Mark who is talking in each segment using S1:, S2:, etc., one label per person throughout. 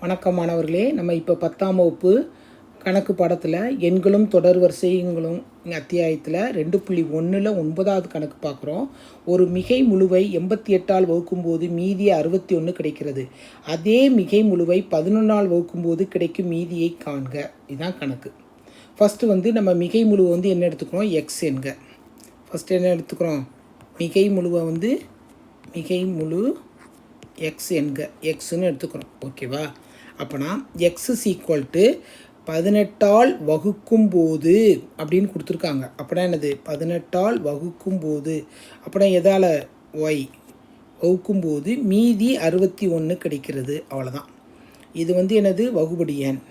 S1: வணக்கம் மாணவர்களே, நம்ம இப்போ 10ஆம் வகுப்பு கணக்கு பாடத்தில் எண்களும் தொடர் வரிசைகளும் அத்தியாயத்தில் 2.1ல் 9வது கணக்கு பார்க்குறோம். ஒரு மிகை முழுவை 88ஆல் வகுக்கும்போது மீதி 61 கிடைக்கிறது. அதே மிகை முழுவை 11ஆல் வகுக்கும்போது கிடைக்கும் மீதியை காண்க. இதுதான் கணக்கு. ஃபஸ்ட்டு நம்ம மிகை முழுவை என்ன எடுத்துக்கிறோம்? எக்ஸ் என்க. ஃபஸ்ட்டு என்ன எடுத்துக்கிறோம்? மிகை முழுவை மிகை முழு எக்ஸ் என்க. எக்ஸ்ன்னு எடுத்துக்கிறோம். ஓகேவா? அப்போனா எக்ஸ் இஸ் ஈக்குவல் டு 18ஆல் வகுக்கும்போது அப்படின்னு கொடுத்துருக்காங்க. அப்படின்னா என்னது? 18ஆல் வகுக்கும்போது அப்படின்னா எதால்? ஒய் வகுக்கும்போது மீதி 61 கிடைக்கிறது. அவ்வளோதான். இது என்னது? வகுபடி எண்.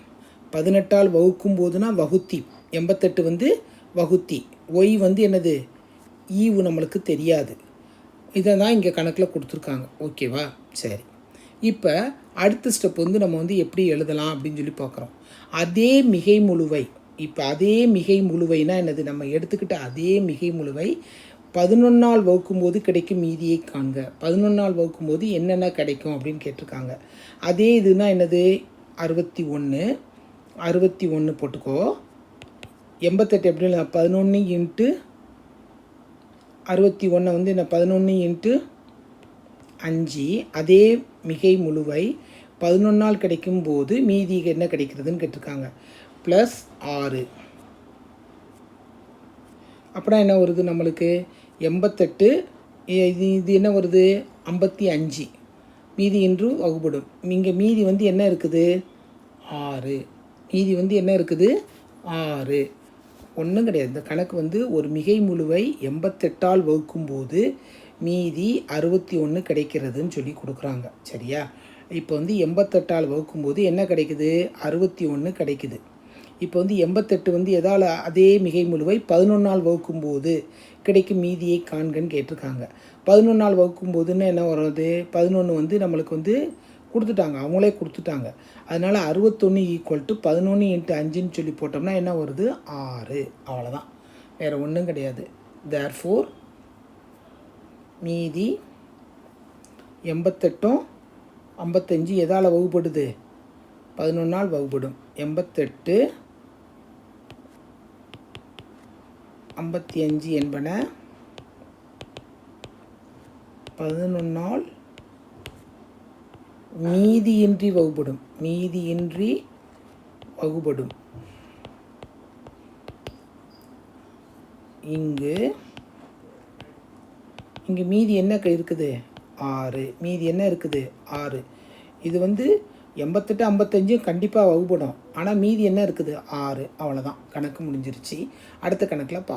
S1: 18ஆல் வகுக்கும்போதுனா வகுத்தி. 88 வகுத்தி. ஒய் என்னது? ஈவு நம்மளுக்கு தெரியாது. இதை தான் இங்கே கணக்கில் கொடுத்துருக்காங்க. ஓகேவா? சரி. இப்போ அடுத்த ஸ்டெப் நம்ம எப்படி எழுதலாம் அப்படின்னு சொல்லி பார்க்குறோம். அதே மிகை முழுவை. இப்போ அதே மிகை முழுவைனா என்னது? நம்ம எடுத்துக்கிட்ட அதே மிகை முழுவை 11ஆல் வகுக்கும்போது கிடைக்கும் மீதியை காண்க. 11ஆல் வகுக்கும்போது என்னென்ன கிடைக்கும் அப்படின்னு கேட்டிருக்காங்க. அதே இதுனா என்னது? 61. 61 போட்டுக்கோ. 88 எப்படி? 11 இன்ட்டு 61 என்ன? 11 இன்ட்டு 5. அதே மிகை முழுவை 11ஆல் கிடைக்கும்போது மீதி என்ன கிடைக்கிறதுன்னு கேட்டிருக்காங்க. ப்ளஸ் 6. அப்படின்னா என்ன வருது நம்மளுக்கு? 88. இது என்ன வருது? 55. மீதி என்று வகுப்படும். இங்கே மீதி என்ன இருக்குது? 6. மீதி என்ன இருக்குது? 6. ஒன்றும் கிடையாது. இந்த கணக்கு ஒரு மிகை முழுவை 88ஆல் வகுக்கும்போது மீதி 61 கிடைக்கிறதுன்னு சொல்லி கொடுக்குறாங்க. சரியா? இப்போ 88ஆல் வகுக்கும்போது என்ன கிடைக்குது? 61 கிடைக்குது. இப்போ 88 எதால்? அதே மிகை முழுவை 11ஆல் வகுக்கும்போது கிடைக்கும் மீதியை காண்கன்னு கேட்டிருக்காங்க. 11ஆல் வகுக்கும்போதுன்னு என்ன வருது? 11 நம்மளுக்கு கொடுத்துட்டாங்க. அவங்களே கொடுத்துட்டாங்க. அதனால் 61 ஈக்குவல் டு 11 இன்ட்டு 5ன்னு சொல்லி போட்டோம்னா என்ன வருது? 6. அவ்வளோதான். வேறு ஒன்றும் கிடையாது. தேர்ஃபோர் மீதி 88 55 எதால் வகுப்படுது? 11ஆல் வகுப்படும். 88 55 என்பன 11ஆல் மீதியின்றி வகுப்படும். மீதியின்றி வகுப்படும். இங்கு மீதி என்ன இருக்குது? 6. மீதி என்ன இருக்குது? 6. இது 88 55 கண்டிப்பாக வகுப்படும். ஆனால் மீதி என்ன இருக்குது? 6. அவ்வளோதான். கணக்கு முடிஞ்சிருச்சு. அடுத்த கணக்கில் பார்க்கலாம்.